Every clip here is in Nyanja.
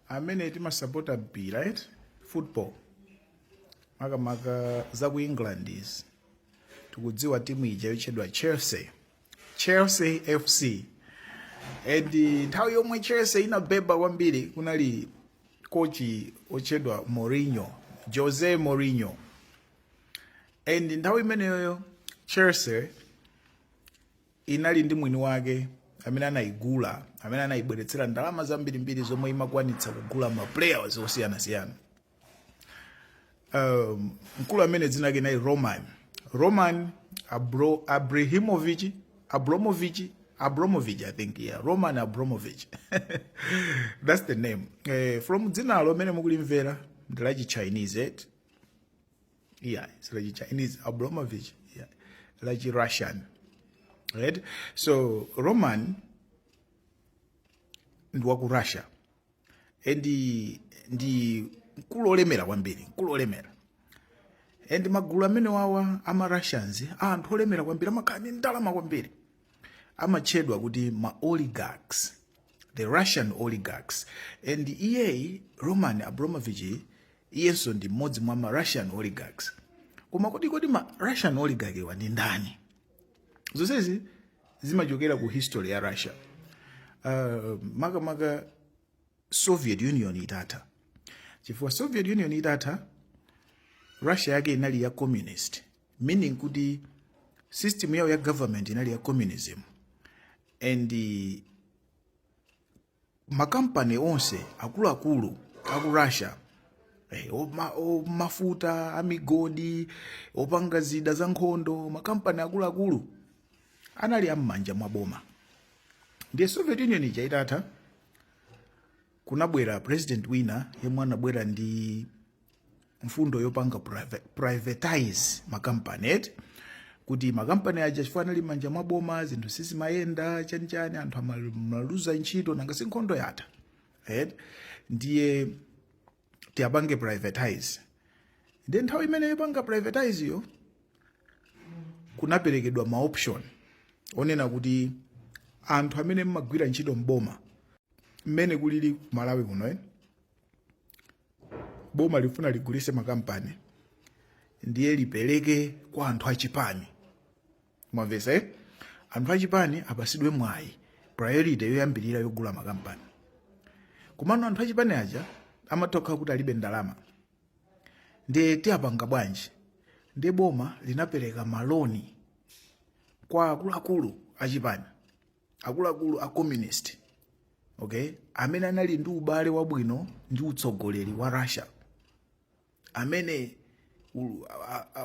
amene timasapota mpira right? Football makamaka za ku England izi tikudziwa timu ija yotchedwa Chelsea FC and nthawi yomwe Chelsea inabeba kwambiri kunali kochi otchedwa Jose Mourinho and nthawi imeneyo Chelsea inali ndi mwini wake amene anayigula amene anayibweretsera ndalama zambirimbiri zomwe imakwanitsa kugula ma players osiyanasiyana. Mkulu amene dzina lake nayi Roman Abramovich I think, yeah, Roman Abramovich. That's the name. From dzinalo amene mukulimvera ndi la Chinese, yeah, it's like Chinese. Abramovich, yeah, like Russian, right? So Roman ndi waku Russia ndi mkulu olemera kwambiri, mkulu olemera. And magulu amene wawa ama Russians anthu olemera kwambiri amakhala ndi ndalama kwambiri amatchedwa kuti ma oligarchs, the Russian oligarchs. And iye Roman Abramovich iyenso ndi mmodzi mwa ma Russian oligarchs. Koma kodi ma Russian oligarch wa ndi ndani? Zonsezi zimachokera ku history ya Russia. Makamaka Soviet Union itatha. Chifukwa Soviet Union itatha, Russia yake inali ya communist, meaning kuti system yawo ya government inali ya communism. And makampani onse akuluakulu aku Russia, mafuta, amigodi, opanga zida za nkhondo, makampani akuluakulu anali am'manja mwa boma. Ndiye Soviet Union ija itatha, kunabwera president wina yemwe anabwera ndi mfundo yopanga privatize makampani, kuti makampani aja chifukwa anali manja mwa boma, zinthu sizimayenda chanichani, anthu amaluza ntchito nanga si nkhondo yatha. Ndiye tiyapange privatize. Ndiye nthawi imene yopanga privatize yo kunaperekedwa ma option onena kuti anthu amene mmagwira ntchito mboma mmene kulili Malawi kuno, boma lifuna ligulise makampani ndiye lipereke kwa anthu achipani. Mwamvesa anthu achipani apasidwe mwayi, priority yoyambirira yogula makampani. Komano anthu achipani aja amatokha kuti alibe ndalama. Ndiye tiyapanga bwanji? Ndiye boma linapereka maloni kwa akuluakulu achipani, akuluakulu a communist, okay, amene anali ndi ubale wabwino ndi utsogoleri wa Russia, amene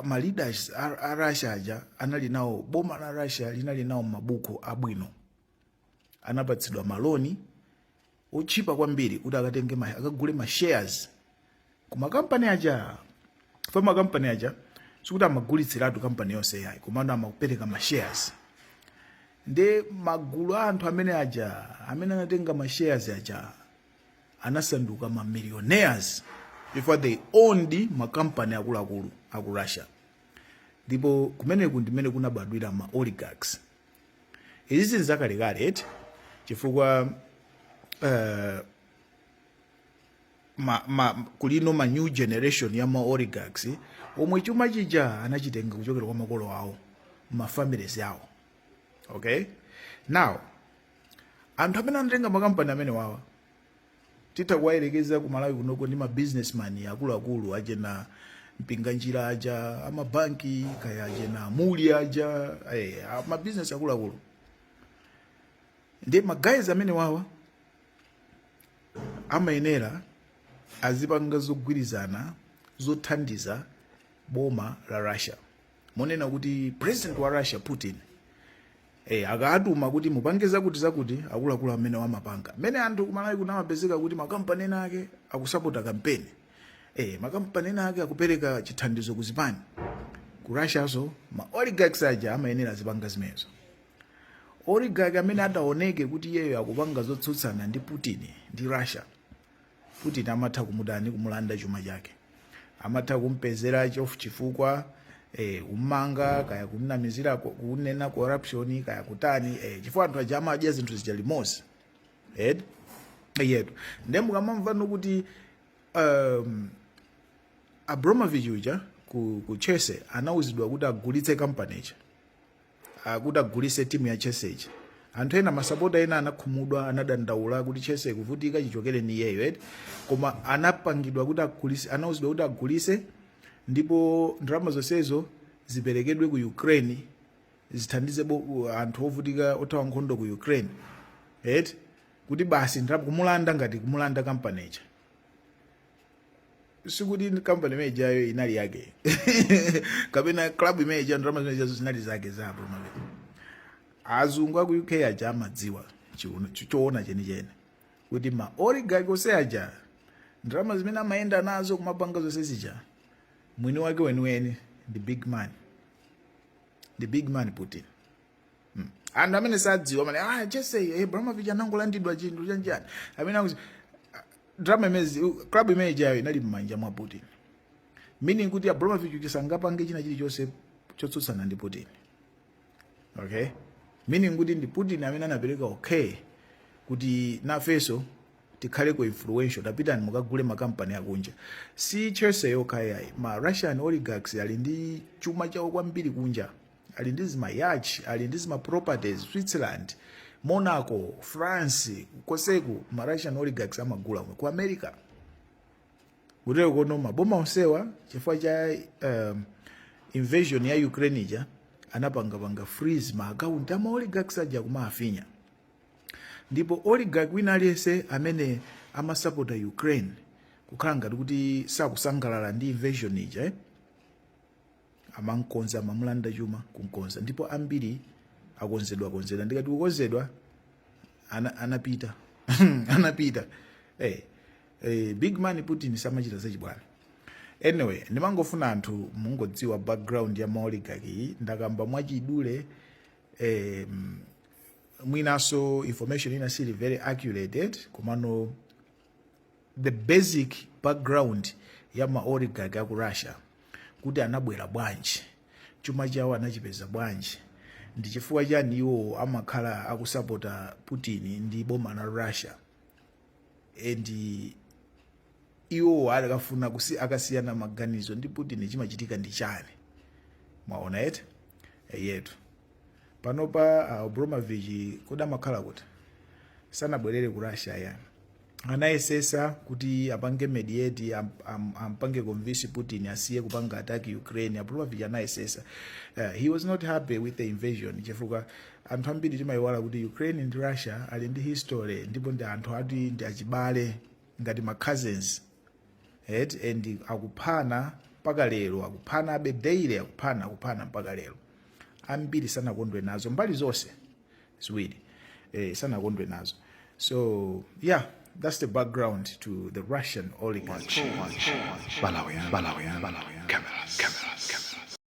ma leaders a Russia aja anali nawo, boma la Russia linali nawo mabuku abwino, anapatsidwa maloni ochipa kwambiri kuti akatenge akagule ma shares ku makampani aja. Fa makampani aja sikuti amagulitsiratu kampani yonse yayi, komano amakupereka ma shares. Nde magulu anthu amene anatenga ma shares aja anasanduka ma millionaires before they owned makampani akuluakulu aku Russia. Ndipo kumeneku ndimene kunabadwira ma oligarchs. Izi zinthu zakalekale chifukwa kulino ma new generation ya ma oligarchs omwe chuma chija anachitenga kuchokera kwa makolo awo, ma families yawo. Okay, now anthu amene anatenga makampani amene wawa titakuwayerekeza ku Malawi kunoko ndi ma businessman akuluakulu aje na mpinganjira aja, amabanki kaya aje na muli aja, ma business akuluakulu. Ndi ma guys amene wawa amayenera azipanga zogwirizana zothandiza boma la Russia. Monena kuti president wa Russia Putin akatuma kuti mupange zakuti akuluakulu amene wamapanga. Mene anthu kumalawi kunamapezeka kuti makampani ake akusapota kampeni. Makampani ake akupereka chithandizo kuzipani. Ku Russia so ma oligarchs aja amayenera azipanga zimenezo. Oligarch amene adaoneke kuti iyeyo akupanga zotsutsana ndi Putin ndi Russia, Putin amatha kumudani kumulanda chuma chake. Amatha kumpezera chifukwa umanga kaya kumnamizira kunena corruption kaya kutani chifukwa anthu aja amadya zinthu zija limodzi. yetu ndemukamamva nokuti Abramovich uja ku Chelsea anauzidwa kuti agulitse company ichi, kuti agulitse timu ya Chelsea ichi. Anthu ena masapota ena anakhumudwa, anadandaula kuti Chelsea ikuvutika chichokere ni iyeyo, koma anapangidwa kuti agulitse, anauzidwa kuti agulitse, ndipo ndalama zonsezo ziperekedwe ku Ukraine zithandize anthu ovutika othawa nkhondo ku Ukraine, kuti basi kumulanda ngati kumulanda company ichi. Sikuti company imene ijayo inali yake kapena club imene ijayo ndalama zimene zinali zake za Abramovich. Azungu aku UK aja amadziwa choona chenicheni kuti ma oligarch onse aja ndalama zimene amayenda nazo kumapanga zonse zija mwini wake weniweni ndi big man, the big man Putin. Anthu amene sadziwa amene Chelsea Abramovich anangolandidwa chinthu chanjani amene akuti drama imezi club imene ijayo inali m'manja mwa Putin, meaning kuti Abramovich sangapange china chilichonse chotsutsana ndi Putin. Okay, meaning kuti ndi Putin amene anapereka okay kuti nafeso tikhale ku influential, tapitani mukagule makampani akunja. Si Chelsea yokhayayi, ma Russian oligarchs ali ndi chuma chawo kwambiri kunja, ali ndi zima yacht, ali ndi zima properties Switzerland, Monaco, France, koseku ma Russian oligarchs amagula ku America. Kutero kono maboma onsewa chifukwa cha invasion ya Ukraine ija anapanga freeze ma account ama oligarchs aja kumafinya. Ndipo oligarch wina aliyense amene amasapota Ukraine kukhala ngati kuti sakusangalala ndi invasion ija, amankonza mamulanda chuma kunkonza, ndipo ambiri akonzedwa ndikati kukonzedwa anapita anapita. Big man Putin samachita zachibwana. Anyway, ndimangofuna anthu mungodziwa background ya oligarch iyi, ndakamba mwachidule mwinaso information ina sili very accurate, komano the basic background ya oligarch ya ku Russia, kuti anabwera bwanji, chuma chawo anachipeza bwanji, ndi chifukwa chani iwo amakhala akusapota Putin ndi boma la Russia, and iwo akafuna akasiyana maganizo ndi Putin chimachitika ndi chani. Mwaona yetu panopa Abramovich koda makhala kuti sanabwerere ku Russia yani, anayesesa kuti apange mediate, ampange convince Putin asiye kupanga attack Ukraine. Abramovich anayesesa, he was not happy with the invasion, chifukwa anthu ambiri timayiwala kuti Ukraine ndi Russia ali ndi history, ndipo ndi anthu ati ndi achibale ngati ma cousins, and akuphana mpaka lero, akuphana abe daily, akuphana mpaka lero. Ambiri sanakondwe nazo mbali zonse ziwiri, sanakondwe nazo. So yeah, that's the background to the Russian oligarchs. Balawian cameras.